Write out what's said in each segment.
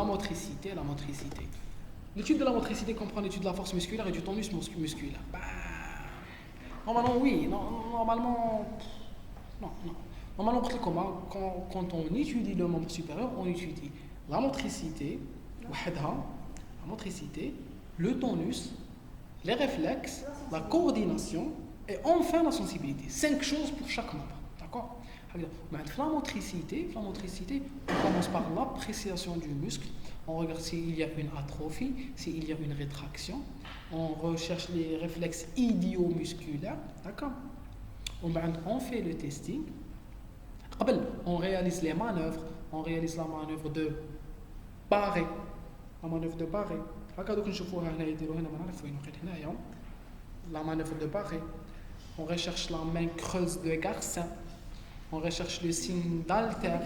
la motricité, l'étude de la motricité comprend l'étude de la force musculaire et du tonus musculaire. Bah, normalement, oui. Normalement, non. Normalement, quand on étudie le membre supérieur, on étudie la motricité, le tonus, les réflexes, la coordination et enfin la sensibilité. 5 choses pour chaque membre. D'accord? La motricité, on commence par l'appréciation du muscle. On regarde s'il y a une atrophie, s'il y a une rétraction. On recherche les réflexes idiomusculaires. D'accord? On fait le testing. On réalise les manœuvres. On réalise la manœuvre de barré. La manœuvre de barré. La manœuvre de barré. On recherche la main creuse de Garcin. On recherche le signe d'Alter.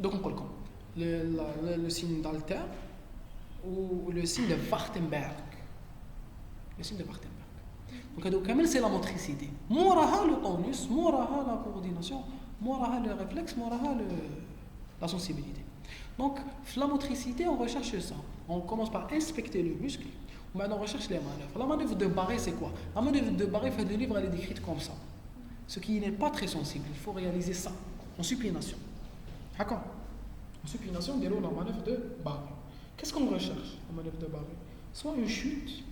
Donc on comprend le signe d'Alter ou le signe de Wartenberg. Donc c'est la motricité. Moraha le tonus, moraha la coordination, moraha le réflexe, moraha la sensibilité. Donc la motricité, on recherche ça. On commence par inspecter le muscle. Maintenant on recherche les manœuvres. La manœuvre de barré, c'est quoi? La manœuvre de barré, fait le livre, elle est décrite comme ça. Ce qui n'est pas très sensible. Il faut réaliser ça en supination. D'accord? En supination, on déroule la manœuvre de barré. Qu'est-ce qu'on recherche en manœuvre de barré? Soit une chute,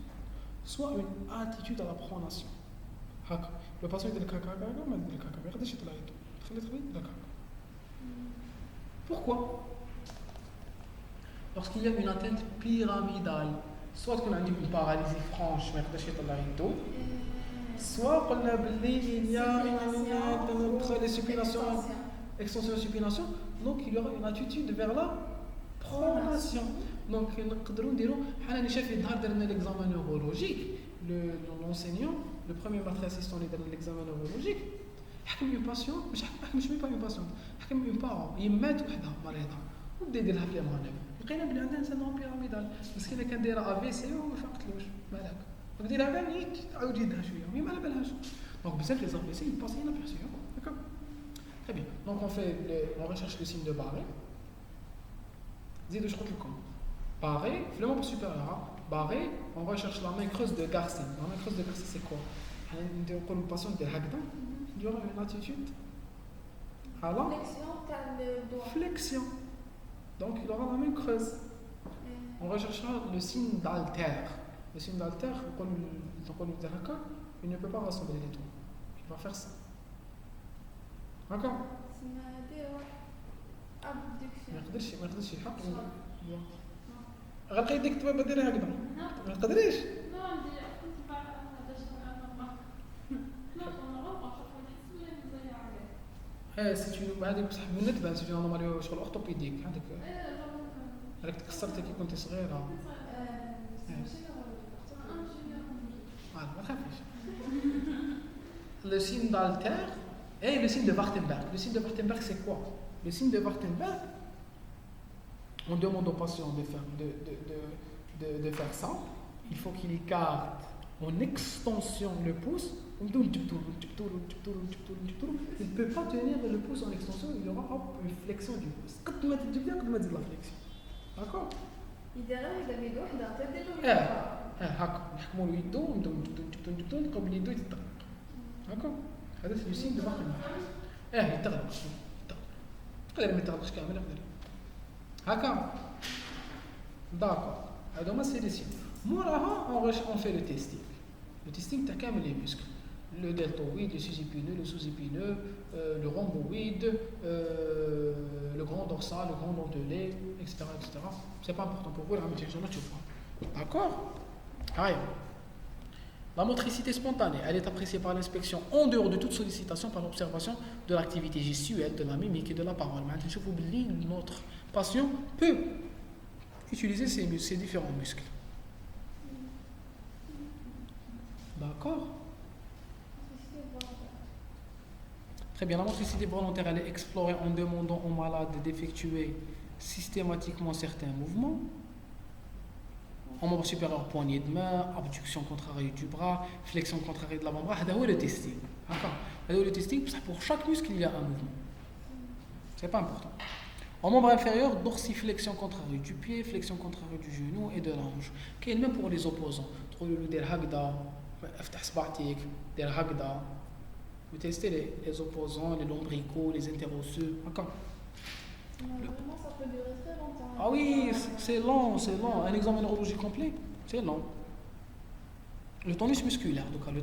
soit une attitude à la pronation. Le patient dit le caca, pourquoi? Lorsqu'il y a une atteinte pyramidale, soit qu'on a une paralysie franche, soit il y a entre les supinations, extension et supination, donc il y aura une attitude vers la pronation. Donc l'examen neurologique, l'enseignant, le premier maître assistant dans l'examen neurologique, une patiente, une parent, il met وبدا يدير لها في المانيفر لقينا بلي عندها سندروم بيراميدال مسكينه كان دايره افي سي وما فهمتلوش مالك بدي لها كاع تعاود يدها شويه وهي ما على بالهاش دونك بزاف لي زافي يباسي لابيرسيون داكور très bien donc on recherche le signe de barré زيدوا قلت لكم barré في le membre supérieur barré on recherche la main creuse de Garcin. La main creuse de Garcin c'est quoi ندير نقول الباسيون دير هكذا il y aura une attitude à la flexion. Donc il aura la main creuse. On recherchera le signe d'alter. Le signe d'alter, il ne peut pas rassembler les doigts. Il va faire ça. D'accord? ما يقدرش يحط غير يديك تبغى ديرها هكذا ما تقدريش سي هذيك بصح من نتبع سي نورمالي شغل اورثوبيديك هذيك تكسرتي كي كنتي صغيره ما تخافيش le signe d'Alter et le signe de Wartenberg. Le signe de Wartenberg c'est quoi? Le signe de Wartenberg, on demande au patient de faire ça. Il faut qu'il écarte en extension le pouce. Il ne peut pas tenir le pouce en extension, il y aura une flexion du pouce. Quand tu m'as dit bien, quand tu m'as dit la flexion. D'accord? نحكموا له يدو قبل يدو يتطرق. D'accord? هذا c'est le signe de Wartenberg. يتطرق. تقدر ما يتطرقش كامل هكا. D'accord. هذوما c'est les signes. موراها on fait le testing. Le testing تاع كامل les muscles. Le deltoïde, le sus-épineux, le sous-épineux, le rhomboïde, le grand dorsal, le grand dentelé, etc. C'est pas important pour vous, d'accord? Allez. La motricité spontanée, elle est appréciée par l'inspection en dehors de toute sollicitation par l'observation de l'activité gestuelle, de la mimique et de la parole. Maintenant, je vous dis, notre patient peut utiliser ces différents muscles. D'accord? Très bien, la motricité volontaire, elle est explorée en demandant aux malades d'effectuer systématiquement certains mouvements. En membre supérieur, poignée de main, abduction contrariée du bras, flexion contrariée de l'avant-bras. C'est le testing. D'accord? C'est le testing, pour chaque muscle, il y a un mouvement. C'est pas important. Au membre inférieur, dorsiflexion contrarue du pied, flexion contrarue du genou et de la hanche. Qui même pour les opposants. تقولوا له دير هكذا افتح صباعتيك دير هكذا. Vous testez les opposants, les lombricaux, les interosseux. D'accord. Normalement, ça peut durer très longtemps. Ah oui, c'est long, c'est long. Un examen neurologique complet, c'est long. Le tonus musculaire, donc le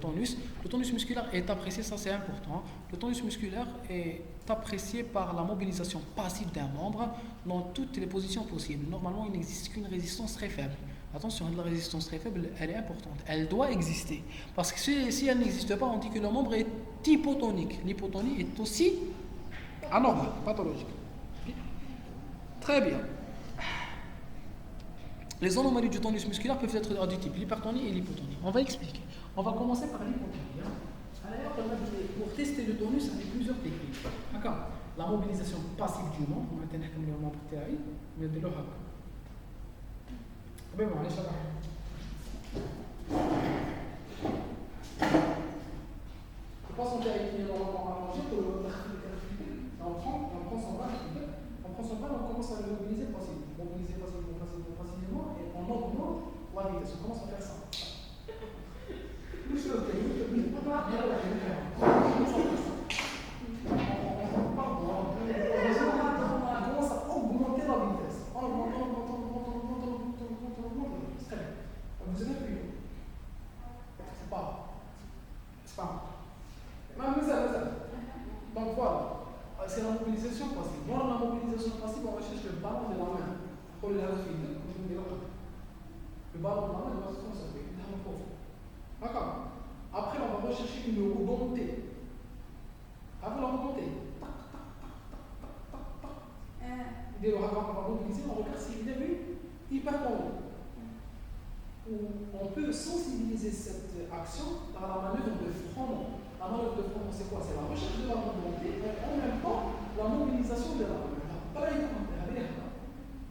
tonus musculaire est apprécié, ça c'est important. Le tonus musculaire est apprécié par la mobilisation passive d'un membre dans toutes les positions possibles. Normalement, il n'existe qu'une résistance très faible. Attention, la résistance très faible, elle est importante. Elle doit exister. Parce que si elle n'existe pas, on dit que le membre est hypotonique. L'hypotonie est aussi anormale, pathologique. Très bien. Les anomalies du tonus musculaire peuvent être de deux types, l'hypertonie et l'hypotonie. On va expliquer. On va commencer par l'hypotonie. Alors, pour tester le tonus avec plusieurs techniques. D'accord. La mobilisation passive du membre, on va tenir comme le membre تاعي, mais de l'ohak. Ben bon, allez, ça va. Je pense qu'on est normalement allongé pour le on prend son bras, on commence à le mobiliser passivement. Mobiliser passivement et on augmente la vitesse. On commence à faire ça. Vous avez vu? C'est pas. Donc voilà, c'est la mobilisation passive. Dans la mobilisation passive, on recherche le ballon de la main. Le ballon de la main doit se conserver. D'accord. Après, on va rechercher une remontée. Après la remontée, on va mobiliser, on regarde s'il est hypertonie. On peut sensibiliser cette action par la manœuvre de front. La manœuvre de front, c'est quoi? C'est la recherche de la remontée et en même temps la mobilisation de la main.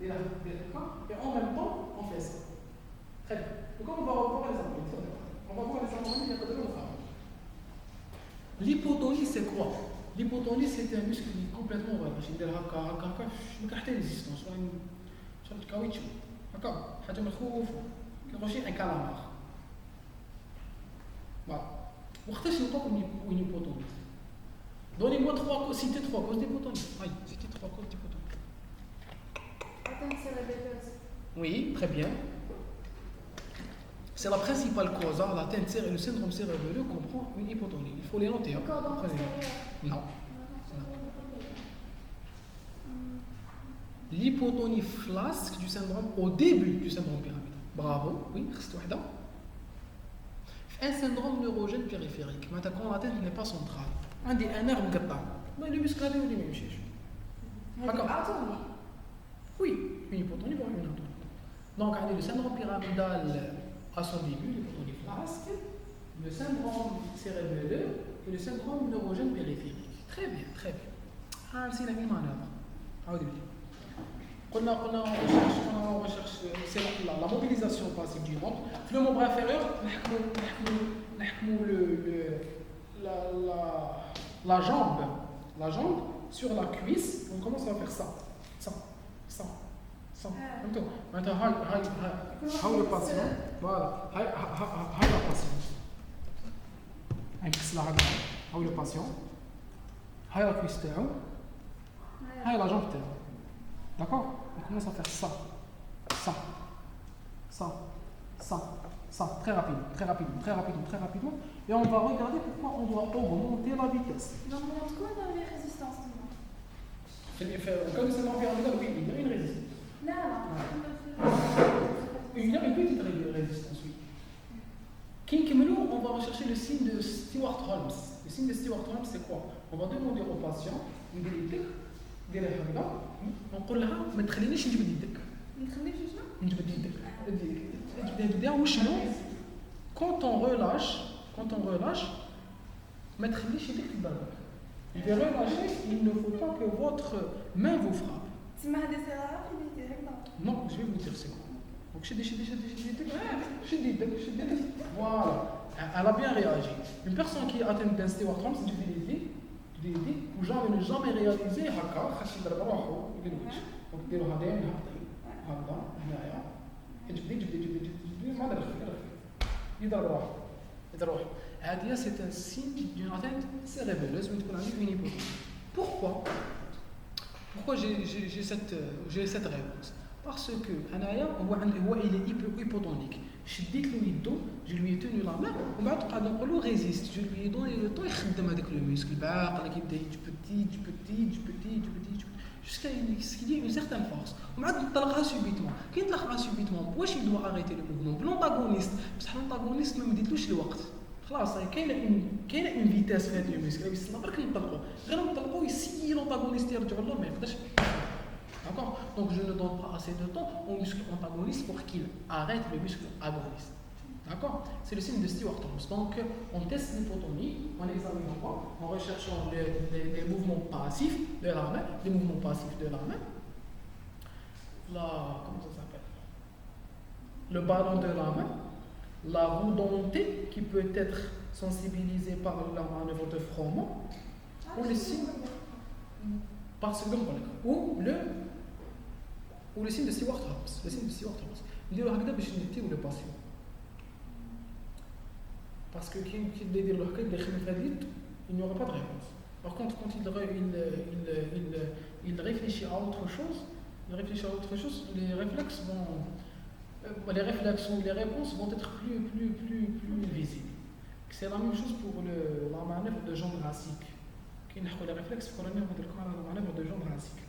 Et en même temps, on fait ça. Très bien. Donc on va voir les anomalies. On va voir les anomalies, il y a pas de l'autre. L'hypotonie, c'est quoi? L'hypotonie, c'est un muscle qui est complètement relâché. Il y a une résistance. D'accord. Un calamar. Voilà. Pourquoi c'est pas une hypotonie? Donnez-moi citez trois causes d'hypotonie. Oui, citez trois causes d'hypotonie. Atteinte cérébelleuse. Oui, très bien. C'est la principale cause. L'atteinte cérébrale, le syndrome cérébelleux comprend une hypotonie. Il faut les noter. Non. L'hypotonie flasque du syndrome au début du syndrome pyramidal. Bravo, oui, reste wahda. Un syndrome neurogène périphérique. Quand la tête n'est pas centrale. Un nerf مقطع. Mais le muscle هذا اللي ما يمشيش. Oui, une hypotonie pour une hypotonie. Donc, on a le syndrome pyramidal à son début, l'hypotonie flasque, le syndrome cérébelleux et le syndrome neurogène périphérique. Très bien, très bien. C'est la même manœuvre. On recherche c'est la mobilisation passive du membre. Le membre inférieur, la jambe sur la cuisse, on commence à faire ça. Maintenant, le patient. Voilà. La patient. Le patient. La cuisse. La jambe. D'accord? On commence à faire ça, très rapidement. Et on va regarder pourquoi on doit augmenter la vitesse. Donc, on montre quoi dans les résistances? Comme c'est l'environnement, oui, il y a une résistance. Non. Il y a une petite résistance, oui. Kinkimelo, on va rechercher le signe de Stewart-Holmes. Le signe de Stewart-Holmes, c'est quoi? On va demander au patient une vérité. نقول لها ما تخلينيش نجبد يدك. نجبد يدك. شنو؟ Quand on relâche, ما تخليش يدك في بالك. Il va relâcher, il ne faut pas que votre main vous frappe. Non, je vais vous dire c'est quoi. Donc شد يدك. Voilà. Elle a bien réagi. Une personne qui est atteinte d'un Stewart-Holmes, tu dis وجامي jamais réalisé هكا خاص يضرب روحو يدير واش دونك ديروها دايما هابطين هكذا هنايا جبدي ما دار يضرب روحو هذه c'est un signe d'une atteinte cérébrale لازم تكون عندك une hypotension. Pourquoi j'ai cette réponse? Parce que Anaya, il est hypotonique. Je dis que je lui ai tenu la main, on résiste. Je lui ai donné le temps avec le muscle. Petit, jusqu'à ce qu'il y ait une certaine force. On va subitement. Quand il subitement, pourquoi il doit arrêter le mouvement? L'antagoniste, parce que l'antagoniste ne me dit plus le temps. خلاص كاينه اون فيتاس في هذا الميسكل يصلنا برك نطلقوا غير نطلقوا يسيي لونتاغونيست يرجع له ما يقدرش d'accord donc je ne donne pas assez de temps au muscle antagoniste pour qu'il arrête le muscle agoniste d'accord c'est le signe de Stewart-Thomas donc on teste l'hypotonie en examinant quoi en recherchant les mouvements passifs de la main les mouvements passifs de la main comment ça s'appelle le ballon de la main la roue dentée qui peut être sensibilisée par la manœuvre de frottement ou le signe ou le signe de Stewart-Thomas. Le signe de Stewart-Thomas. نديرو هكذا باش نتيو لو باسيون باسكو كي يدير له هكا يبدا يخمم في هذا اليد il n'y aura pas de réponse. Par contre quand il réfléchit à autre chose les réflexes vont les réflexes ou les réponses vont être plus visibles. C'est la même chose pour la manœuvre de jambe racing. Qui n'a les réflexes pour la manœuvre de jambe racing.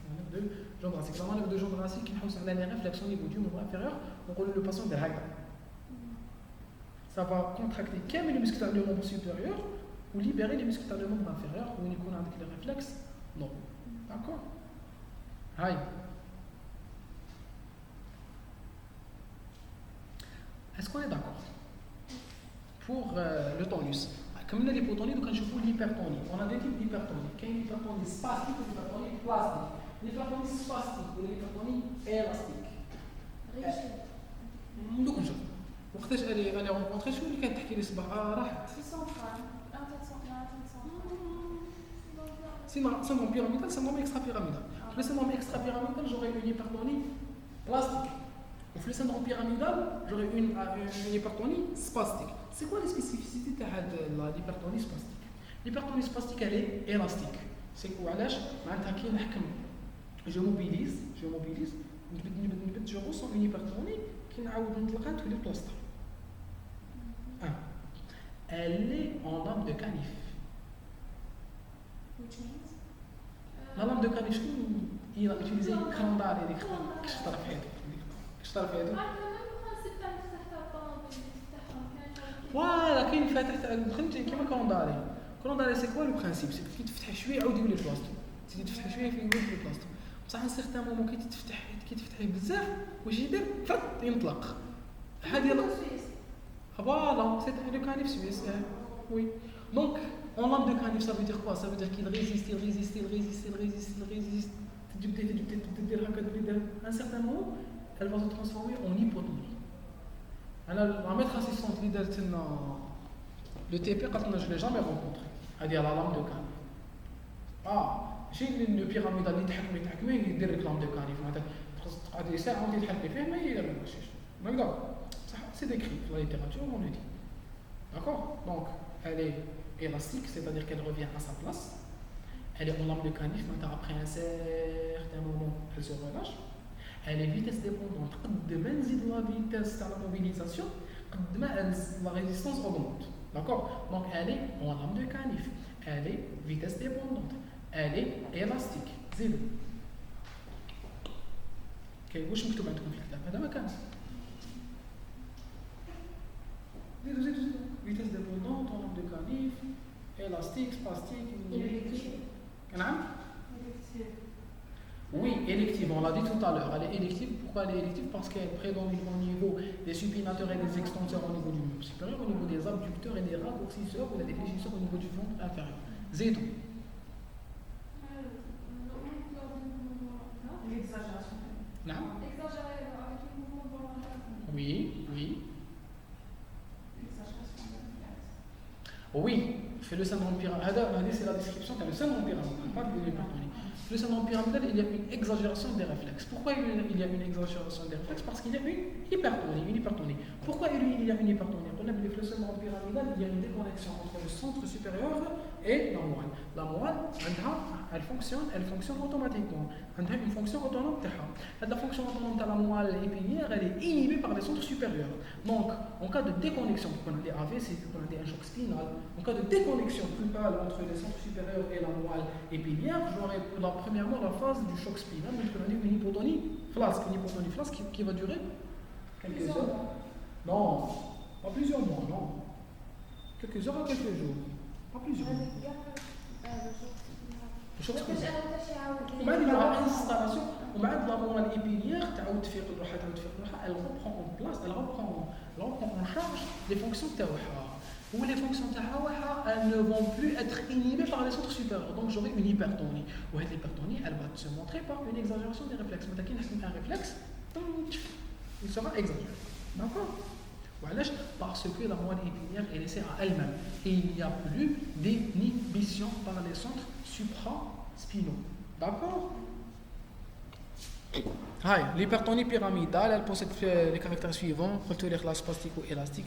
La manœuvre de jambe racing qui a les réflexes au niveau du membre inférieur, on roule le patient de l'haga. Ça va contracter les muscles du membre supérieur ou libérer les muscles du membre inférieur ou on a avec les réflexes. Non. D'accord? Aïe. Est-ce qu'on est d'accord? Pour le tonus, comme on a l'hypotonie, donc je trouve l'hypertonie. On a deux types d'hypertonie. Il y a une hypertonie spastique et une hypertonie plastique. L'hypertonie spastique et l'hypertonie élastique. دوك نشوف وقتاش انا رونكونطري شنو اللي كانت تحكي لي صباح راحت syndrome pyramidal, syndrome extra-pyramidal. Pour le syndrome extra-pyramidal, j'aurais une hypertonie plastique. Pour le syndrome pyramidal, j'aurais une hypertonie spastique. C'est quoi les spécificités de l'hypertonie spastique? L'hypertonie spastique, elle est élastique. C'est quoi? Je mobilise, je ressens une hypertonie qui n'a pas de plastique. Elle est en lame de canif. La lame de canif, il a utilisé une crandale et des voilà كاين فاتح فهمتي كيما كونداري سي كوا لو برينسيپ سي كي تفتح شويه يعاود يولي بلاصتو تزيد تفتح شويه يولي بلاصتو بصح ان سيغتان مومون كي تفتحي بزاف واش يدير فط ينطلق هذه فوالا سي لو كانيف سويس وي دونك اون لام دو كانيف ça veut dire quoi ça veut dire qu'il résiste تجبدي تدير هكا تدير un certain moment elle va se transformer en hypotonie. La maître assistante اللي دارت لنا لو تي بي قالت لنا جو لي جامي رونكونطري هذه على لام دو كانيف ماشي لو بيراميدال اللي تحكمي يدير لك لام دو كانيف معناتها تقعدي ساعه وانت تحكي فيه ما يديرلكش هكذا بصح سي ديكري في لا ليتيراتور اون دي داكور دونك elle est élastique c'est-à-dire qu'elle revient à sa place elle est en lame de canif معناتها après un certain moment elle se relâche. Elle est vitesse dépendante. قد ما نزيد la vitesse تاع la mobilisation قد ما la résistance augmente. D'accord? Donc elle est en lame de canif. Elle est vitesse dépendante. Elle est élastique. زيد. كاين واش مكتوب عندكم في الكتاب؟ هذا ما كان. زيدو. Vitesse dépendante en lame de canif. Élastique, spastique. نعم؟ Oui, élective, on l'a dit tout à l'heure. Elle est élective. Pourquoi elle est élective? Parce qu'elle prédomine au niveau des supinateurs et des extenseurs au niveau du membre supérieur, au niveau des abducteurs et des raccourcisseurs ou des fléchisseurs au niveau du ventre inférieur. Zédo. L'exagération. Non? Exagérer avec le mouvement volontaire. Oui. L'exagération. Oui, fait Le syndrome pyramidal, c'est la description de le syndrome pyramidal, pas de l'hypertonie. Le syndrome pyramidal, il y a une exagération des réflexes. Pourquoi il y a une exagération des réflexes? Parce qu'il y a une hypertonie. Pourquoi il y a une hypertonie? On a vu que le syndrome pyramidal, il y a une déconnexion entre le centre supérieur et la moelle. La moelle, elle fonctionne automatiquement. Elle a une fonction autonome. La fonction autonome de la moelle épinière, elle est inhibée par les centres supérieurs. Donc, en cas de déconnexion, on a des AVC, on a un choc spinal, en cas de déconnexion brutale entre les centres supérieurs et la moelle épinière, j'aurai premièrement la phase du choc spinal, donc on a une hypotonie flasque qui va durer quelques heures. Non, pas plusieurs mois, non. Quelques heures à quelques jours. Pas plusieurs mois. Le choc spinal. وبعد la installation, وبعد la moelle épinière, elle reprend en place, elle reprend en charge les fonctions تاعها. Où les fonctions elles ne vont plus être inhibées par les centres supérieurs. Donc j'aurai une hypertonie. Ou cette hypertonie, elle va se montrer par une exagération des réflexes. Mais un réflexe, il sera exagéré. D'accord? Parce que la moelle épinière est laissée à elle-même. Et il n'y a plus d'inhibition par les centres supraspinaux. D'accord? L'hypertonie pyramidale, elle possède les caractères suivants: la spastique-élastique,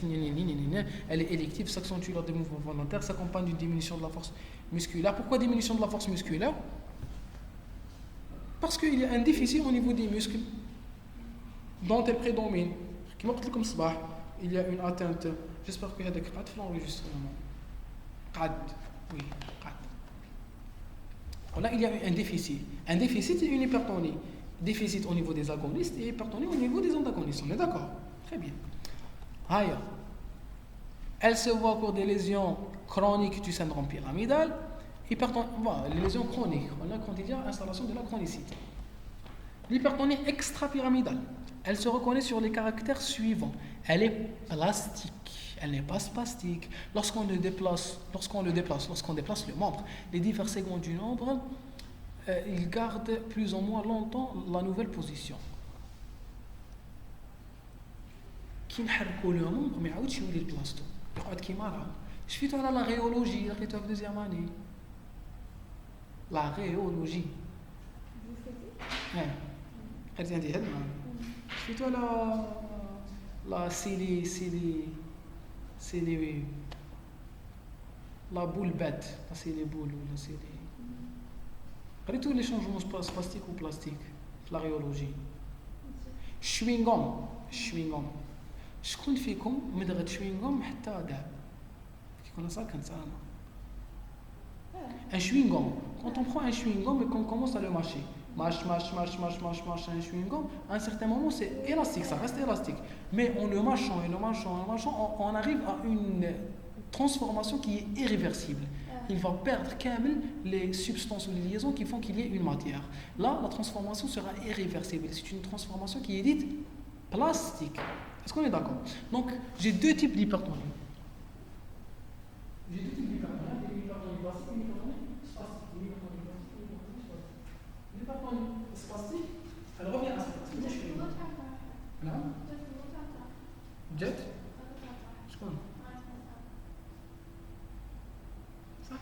elle est élective, s'accentue lors des mouvements volontaires, s'accompagne d'une diminution de la force musculaire. Pourquoi diminution de la force musculaire? Parce qu'il y a un déficit au niveau des muscles dont elle prédomine. Il y a une atteinte. J'espère qu'il y a des crades dans l'enregistrement. Oui, là, il y a un déficit. Un déficit, c'est une hypertonie. Déficit au niveau des agonistes et hypertonie au niveau des antagonistes. On est d'accord? Très bien. Elle se voit pour des lésions chroniques du syndrome pyramidal. Les lésions chroniques. On a quand il y a installation de la chronicité. L'hypertonie extrapyramidale. Elle se reconnaît sur les caractères suivants. Elle est plastique. Elle n'est pas spastique. Lorsqu'on déplace le membre, les divers segments du membre, il garde plus ou moins longtemps la nouvelle position. كي نحركوا لو مونبر ما يعاودش يولي لبلاصتو يقعد كيما راه. شفيتو على لا ريولوجي لقيتوها في دوزيام اني لا ريولوجي قريتي عندي هاد شفيتو على لا سيلي لا بول بات لا سيلي بول ولا سيلي قريتو لي شونجمون سباستيك و بلاستيك في لا ريولوجي. شوينغوم شكون فيكم مدغت شوينغوم حتى داب كيكون صا كنت انا un chewing-gum. Quand on prend un chewing-gum et qu'on commence à le mâcher, mâche un chewing-gum, à un certain moment c'est élastique, ça reste élastique. Mais en le mâchant, on arrive à une transformation qui est irréversible. Il va perdre les substances ou les liaisons qui font qu'il y ait une matière. Là, la transformation sera irréversible. C'est une transformation qui est dite plastique. Est-ce qu'on est d'accord? Donc, j'ai deux types d'hypertonie. L'hypertonie plastique et l'hypertonie spastique. Elle revient à cette place. Non? Jet? Je connais. Ça?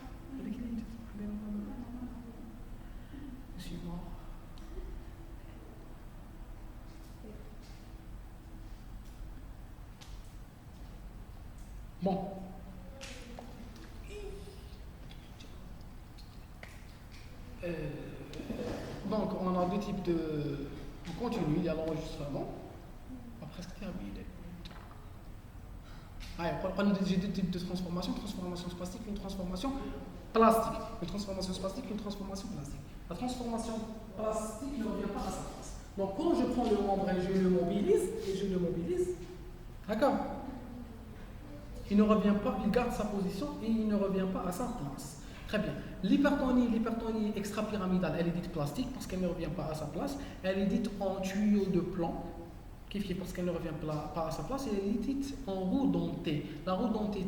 Je suis mort. Bon. Donc, on a deux types de. On continue, il y a l'enregistrement. On va presque terminer. J'ai deux types de transformation: transformation spastique et une transformation plastique. Une transformation spastique et une transformation plastique. La transformation plastique ne revient pas à sa place. Donc, quand je prends le membre et je le mobilise, d'accord? Il ne revient pas, il garde sa position et il ne revient pas à sa place. Très bien. L'hypertonie extrapyramidale, elle est dite plastique parce qu'elle ne revient pas à sa place. Elle est dite en tuyau de plan, parce qu'elle ne revient pas à sa place. Et elle est dite en roue dentée. La roue dentée,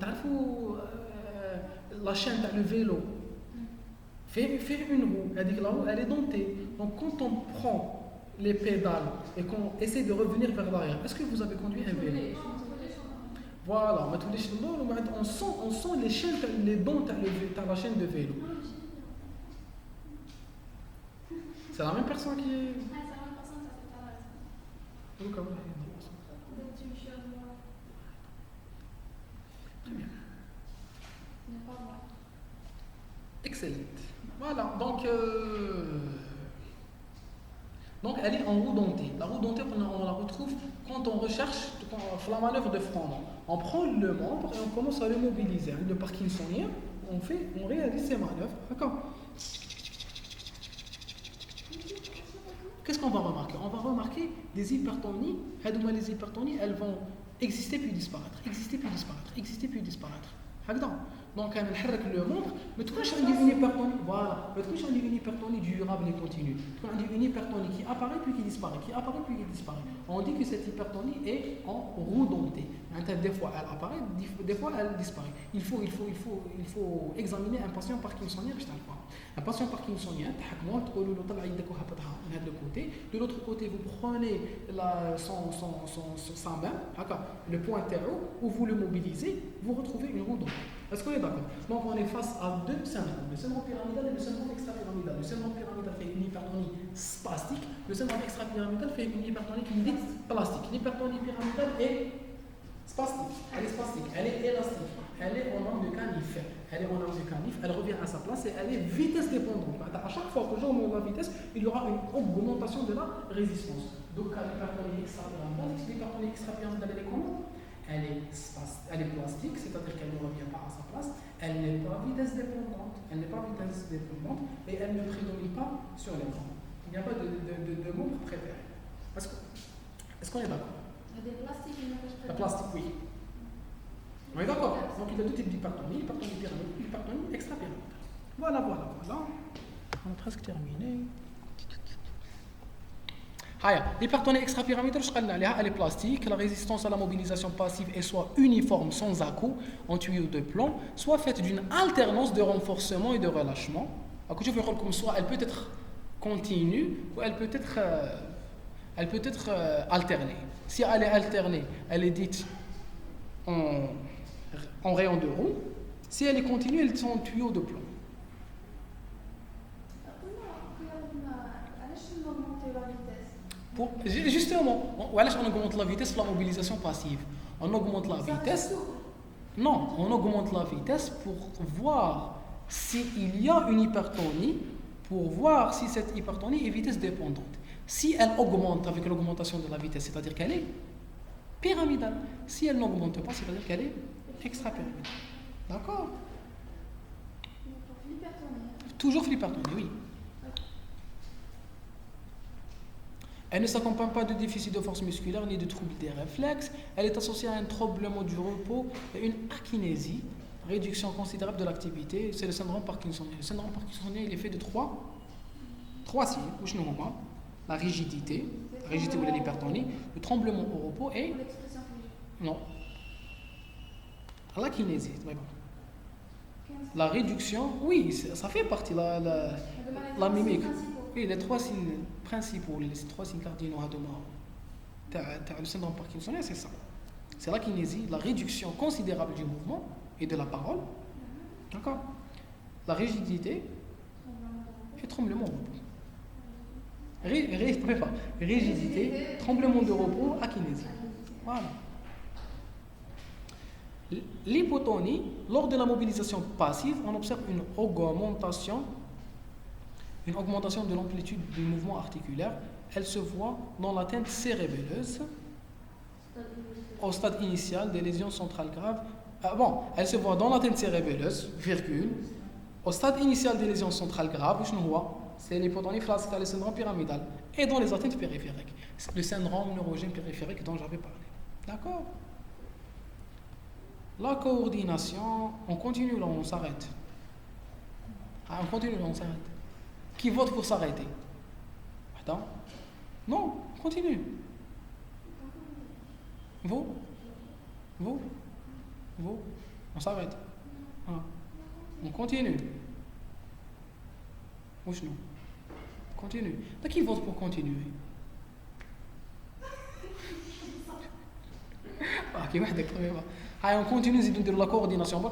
la chaîne, le vélo, fait une roue. La roue, elle est dentée. Donc quand on prend les pédales et qu'on essaie de revenir vers l'arrière, est-ce que vous avez conduit un vélo? Voilà, ما توليش تدور ومن بعد on sent les chaînes les dents تاع la chaîne de vélo. C'est la même personne qui est. Ah, c'est la même personne, ça fait pas mal. Donc, voilà. Peut-être tu me chies à moi. Très bien. Ce n'est pas moi. Excellent. Voilà, donc elle est en roue dentée. La roue dentée, on la retrouve quand on recherche la manœuvre de frottement. On prend le membre et on commence à le mobiliser. Le parkinsonien, on réalise ces manœuvres. D'accord. Qu'est-ce qu'on va remarquer? On va remarquer des hypertonies. Les hypertonies, elles vont exister puis disparaître, exister puis disparaître, exister puis disparaître. Donc, on نحرك le membre, mais tu vois, une hypertonie, voilà, mais tu vois, une hypertonie durable et continue. Tu vois, une hypertonie qui apparaît puis qui disparaît, qui apparaît puis qui disparaît. On dit que cette hypertonie est en roue dentée. Des fois, elle apparaît, des fois, elle disparaît. Il faut examiner un patient parkinsonien. Un patient parkinsonien, de l'autre côté, vous prenez sa main, le pointeur, ou vous le mobilisez, vous retrouvez une roue dentée. Est-ce qu'on est d'accord? Donc on est face à deux syndromes, le syndrome pyramidal et le syndrome extrapyramidal. Le syndrome pyramidal fait une hypertonie spastique, le syndrome extrapyramidal fait une hypertonie qui dit plastique. L'hypertonie pyramidale est spastique, elle est spastique, elle est élastique, elle est en angle de canif, elle revient à sa place et elle est vitesse dépendante. À chaque fois que j'augmente la vitesse, il y aura une augmentation de la résistance. Donc l'hypertonie extrapyramidale, elle est comment? Elle est plastique, c'est-à-dire qu'elle ne revient pas à sa place, elle n'est pas vitesse dépendante, et elle ne prédomine pas sur l'écran. Il n'y a pas de membre préféré. Est-ce qu'on est d'accord? Il y a des plastiques qui n'empêchent pas. La plastique, oui. On est d'accord? Donc il y a deux types d'hypertonie, l'hypertonie pyramidale, l'hypertonie extrapyramidale. Voilà. On a presque terminé. L'hypertonie extrapyramidale, elle est plastique. La résistance à la mobilisation passive est soit uniforme sans à-coups en tuyau de plomb, soit faite d'une alternance de renforcement et de relâchement. Je veux comme soit elle peut être continue ou elle peut être alternée. Si elle est alternée, elle est dite en rayon de roue. Si elle est continue, elle est en tuyau de plomb. Justement, on augmente la vitesse de la mobilisation passive. On augmente la vitesse. Non, on augmente la vitesse pour voir s'il y a une hypertonie, pour voir si cette hypertonie est vitesse dépendante. Si elle augmente avec l'augmentation de la vitesse, c'est-à-dire qu'elle est pyramidale. Si elle n'augmente pas, c'est-à-dire qu'elle est extrapyramidale. D'accord? Toujours l'hypertonie, oui. Elle ne s'accompagne pas de déficit de force musculaire ni de troubles des réflexes. Elle est associée à un troublement du repos et une akinésie, réduction considérable de l'activité. C'est le syndrome parkinsonien. Le syndrome parkinsonien, il est fait de trois signes. La rigidité ou l'hypertonie, le tremblement au repos et non, l'akinésie. La réduction, oui, ça fait partie la mimique. Oui, les trois signes principaux, les trois signes cardinaux le syndrome parkinsonien, c'est ça. C'est la kinésie, la réduction considérable du mouvement et de la parole. D'accord? La rigidité et tremblement de repos. Rigidité, tremblement de repos, akinésie. Voilà. L'hypotonie, lors de la mobilisation passive, on observe une augmentation de l'amplitude du mouvement articulaire. Elle se voit dans l'atteinte cérébelleuse au stade initial des lésions centrales graves. Elle se voit dans l'atteinte cérébelleuse, au stade initial des lésions centrales graves, c'est l'hypotonie classique, le syndrome pyramidal, et dans les atteintes périphériques, le syndrome neurogène périphérique dont j'avais parlé. D'accord? La coordination, on continue là, on s'arrête. On continue là, on s'arrête. Qui vote pour s'arrêter? Attends. Non, continue. Vous? On s'arrête. On continue. Wesh non. Continue. Qui vote pour continuer? Qui va On continue de la coordination.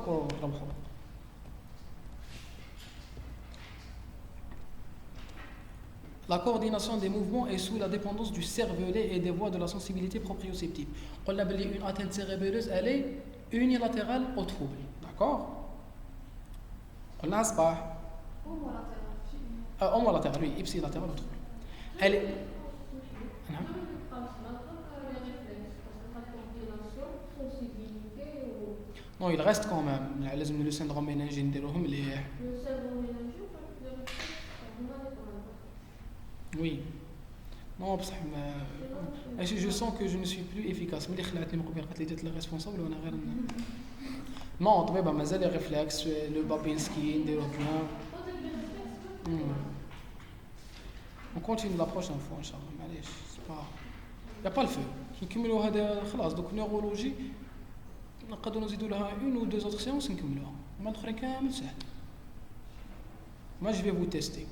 La coordination des mouvements est sous la dépendance du cervelet et des voies de la sensibilité proprioceptive. On a une atteinte cérébelleuse, elle est unilatérale au trouble. D'accord? On a pas. Homolatérale, oui, ipsilatérale au trouble. Elle est. Non, il reste quand même. Le syndrome méningé نديروهم ليه. Oui. Non, بصح je sens que je ne suis plus efficace. ملي خلعتني من قبل قالت لي درت لي ريسبونسابل وانا غير نو طبيبه مازال لي ريفلكس لو بابينسكي نديروه بيان. On continue la prochaine fois ان شاء الله. معليش يا با الفو نكملوا هذا خلاص. دوك نيورولوجي نقدروا نزيدوا لها اون او دو زوتر سيونس نكملوها. هما الاخرين كامل سهل. ما جو في فو تيستي.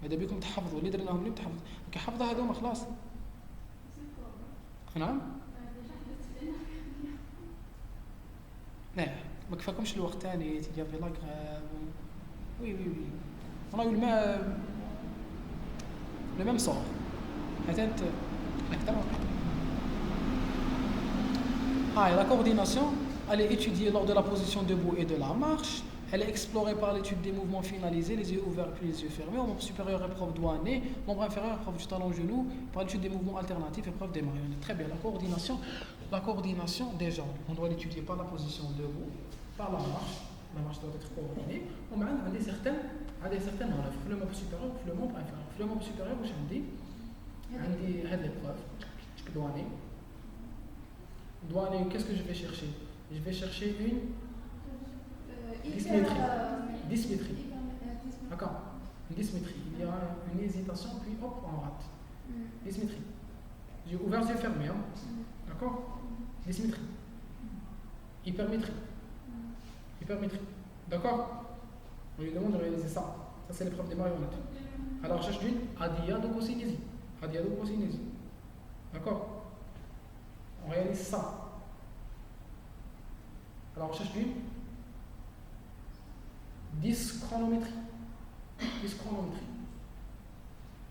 ماذا بكم تحفظوا اللي درناهم اللي تحفظوا كي حفظوا هذوما خلاص. نعم لا ما كفاكمش الوقت ثاني تجي في لاك. وي انا نقول ما le même sort. La coordination, elle est étudiée lors de la position debout et de la marche. Elle est explorée par l'étude des mouvements finalisés, les yeux ouverts puis les yeux fermés. Au membre supérieur, épreuve doigt nez. Membre inférieur, épreuve du talon genou. Par l'étude des mouvements alternatifs, épreuve des marionnettes. Très bien. La coordination déjà, on doit l'étudier par la position debout, par la marche. La marche doit être coordonnée. On a des certaines manœuvres. Le membre supérieur, le membre inférieur. Le membre supérieur, je me dis, هذه l'épreuve. Doigt nez. Doigt nez, qu'est-ce que je vais chercher? Je vais chercher une dysmétrie. D'accord. Une dysmétrie. Il y a une hésitation, puis hop, on rate. Dysmétrie. J'ai ouvert les yeux fermés. Hein. D'accord. Dysmétrie. Hypermétrie. D'accord. On lui demande de réaliser ça. Ça, c'est l'épreuve des marionnettes. À la recherche d'une adiadococinésie. D'accord. On réalise ça. À la recherche d'une dyschronométrie.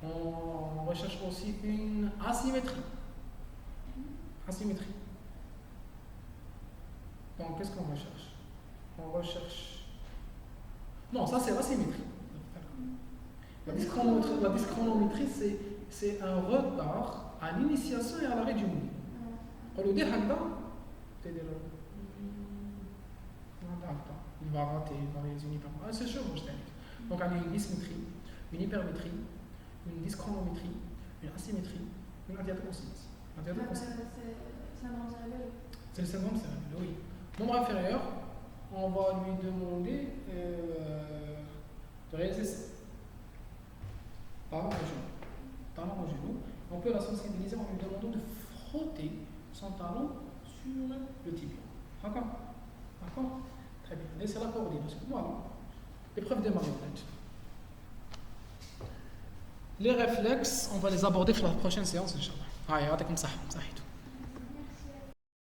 On recherche aussi une asymétrie. Donc, qu'est-ce qu'on recherche? On recherche... Non, ça c'est l'asymétrie. La dyschronométrie, c'est un retard à l'initiation et à l'arrêt du mouvement. On le dit, il va rater, il va réaliser une hypermétrie. C'est sûr, donc, on a une dysmétrie, une hypermétrie, une dyschronométrie, une asymétrie, une adiadococynésie. C'est le syndrome cérébelleux, oui. Membre inférieur, on va lui demander de réaliser ça. Talon au genou. On peut la sensibiliser en lui demandant de frotter son talon sur le tibia. D'accord. Très bien. Laissez la coordination. Voilà. L'épreuve des marionnettes. Les réflexes, on va les aborder pour la prochaine séance, Inch'Allah. Allez, يعطيكم صحة.